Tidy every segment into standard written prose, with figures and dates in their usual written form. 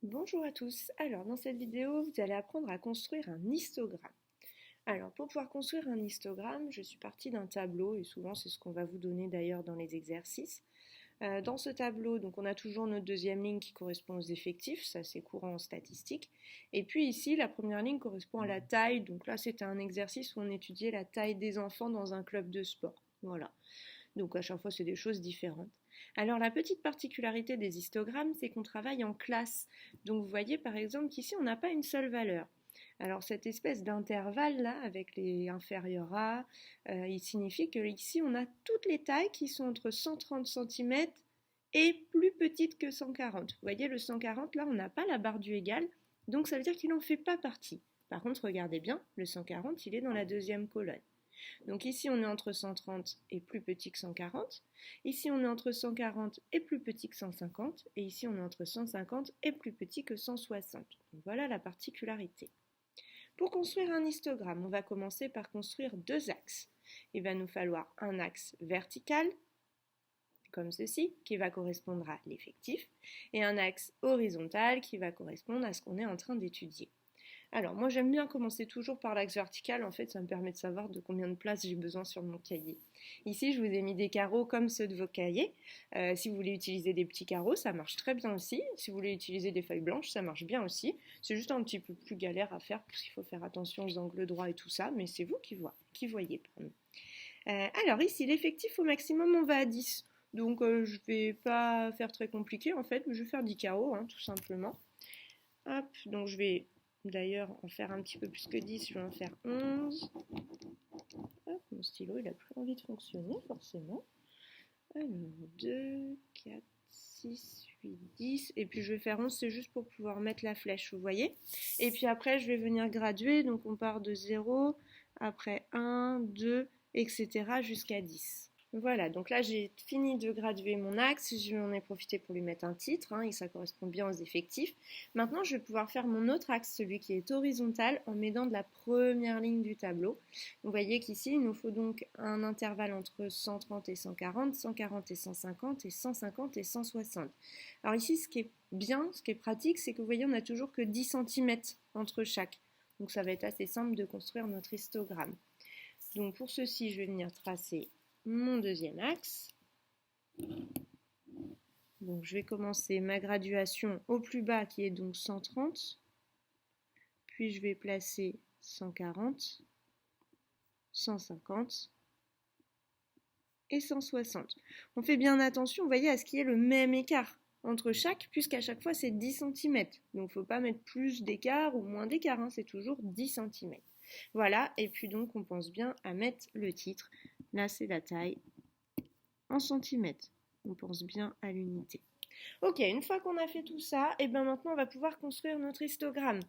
Bonjour à tous. Alors, dans cette vidéo, vous allez apprendre à construire un histogramme. Alors, pour pouvoir construire un histogramme, je suis partie d'un tableau, et souvent c'est ce qu'on va vous donner d'ailleurs dans les exercices. Dans ce tableau, donc on a toujours notre deuxième ligne qui correspond aux effectifs, ça c'est courant en statistique. Et puis ici, la première ligne correspond à la taille, donc là c'était un exercice où on étudiait la taille des enfants dans un club de sport. Voilà. Donc à chaque fois, c'est des choses différentes. Alors la petite particularité des histogrammes, c'est qu'on travaille en classe. Donc vous voyez par exemple qu'ici, on n'a pas une seule valeur. Alors cette espèce d'intervalle là avec les inférieurs à, il signifie que ici on a toutes les tailles qui sont entre 130 cm et plus petites que 140. Vous voyez le 140 là on n'a pas la barre du égal, donc ça veut dire qu'il n'en fait pas partie. Par contre regardez bien, le 140 il est dans la deuxième colonne. Donc ici, on est entre 130 et plus petit que 140. Ici, on est entre 140 et plus petit que 150. Et ici, on est entre 150 et plus petit que 160. Donc voilà la particularité. Pour construire un histogramme, on va commencer par construire deux axes. Il va nous falloir un axe vertical, comme ceci, qui va correspondre à l'effectif, et un axe horizontal qui va correspondre à ce qu'on est en train d'étudier. Alors, moi, j'aime bien commencer toujours par l'axe vertical. En fait, ça me permet de savoir de combien de place j'ai besoin sur mon cahier. Ici, je vous ai mis des carreaux comme ceux de vos cahiers. Si vous voulez utiliser des petits carreaux, ça marche très bien aussi. Si vous voulez utiliser des feuilles blanches, ça marche bien aussi. C'est juste un petit peu plus galère à faire parce qu'il faut faire attention aux angles droits et tout ça, mais c'est vous qui voyez. Alors ici, l'effectif au maximum, on va à 10. Donc, je ne vais pas faire très compliqué en fait, je vais faire 10 carreaux, hein, tout simplement. Hop, donc je vais d'ailleurs en faire un petit peu plus que 10, je vais en faire 11. Hop, mon stylo, il a plus envie de fonctionner, forcément. Alors, 2, 4, 6, 8, 10. Et puis je vais faire 11, c'est juste pour pouvoir mettre la flèche, vous voyez. Et puis après, je vais venir graduer, donc on part de 0, après 1, 2, etc. jusqu'à 10. Voilà, donc là j'ai fini de graduer mon axe, j'en ai profité pour lui mettre un titre, hein, et ça correspond bien aux effectifs. Maintenant je vais pouvoir faire mon autre axe, celui qui est horizontal, en m'aidant de la première ligne du tableau. Vous voyez qu'ici il nous faut donc un intervalle entre 130 et 140, 140 et 150, et 150 et 160. Alors ici ce qui est bien, ce qui est pratique, c'est que vous voyez on n'a toujours que 10 cm entre chaque. Donc ça va être assez simple de construire notre histogramme. Donc pour ceci je vais venir tracer mon deuxième axe. Donc je vais commencer ma graduation au plus bas qui est donc 130, puis je vais placer 140, 150 et 160. On fait bien attention, vous voyez, à ce qu'il y ait le même écart entre chaque, puisqu'à chaque fois c'est 10 cm. Donc il ne faut pas mettre plus d'écart ou moins d'écart, hein, c'est toujours 10 cm. Voilà, et puis donc on pense bien à mettre le titre. Là c'est la taille en centimètres. On pense bien à l'unité. Ok, une fois qu'on a fait tout ça, et bien maintenant on va pouvoir construire notre histogramme.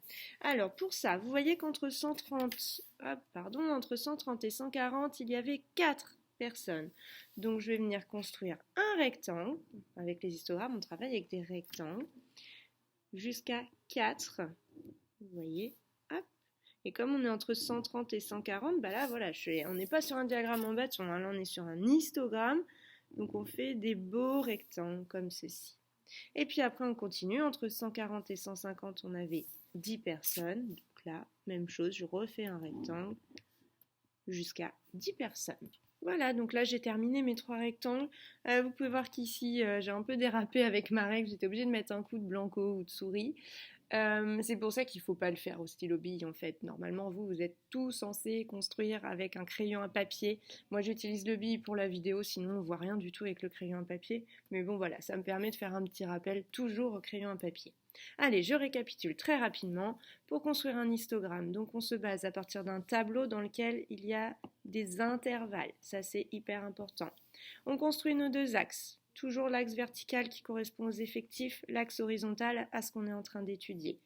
Alors pour ça, vous voyez qu'entre 130, entre 130 et 140, il y avait 4 personnes. Donc je vais venir construire un rectangle. Avec les histogrammes, on travaille avec des rectangles. Jusqu'à 4. Vous voyez, hop. Et comme on est entre 130 et 140, bah là voilà, on n'est pas sur un diagramme en bâton, là on est sur un histogramme. Donc on fait des beaux rectangles comme ceci. Et puis après on continue, entre 140 et 150 on avait 10 personnes. Donc là, même chose, je refais un rectangle jusqu'à 10 personnes. Voilà, donc là j'ai terminé mes 3 rectangles. Vous pouvez voir qu'ici j'ai un peu dérapé avec ma règle, j'étais obligée de mettre un coup de blanco ou de souris. C'est pour ça qu'il ne faut pas le faire au stylo bille en fait. Normalement, vous êtes tous censés construire avec un crayon à papier. Moi, j'utilise le bille pour la vidéo, sinon on ne voit rien du tout avec le crayon à papier. Mais bon, voilà, ça me permet de faire un petit rappel toujours au crayon à papier. Allez, je récapitule très rapidement. Pour construire un histogramme, donc on se base à partir d'un tableau dans lequel il y a des intervalles. Ça, c'est hyper important. On construit nos deux axes. Toujours l'axe vertical qui correspond aux effectifs, l'axe horizontal à ce qu'on est en train d'étudier.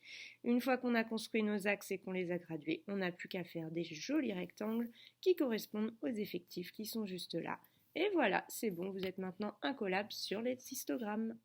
Une fois qu'on a construit nos axes et qu'on les a gradués, on n'a plus qu'à faire des jolis rectangles qui correspondent aux effectifs qui sont juste là. Et voilà, c'est bon, vous êtes maintenant incollable sur les histogrammes.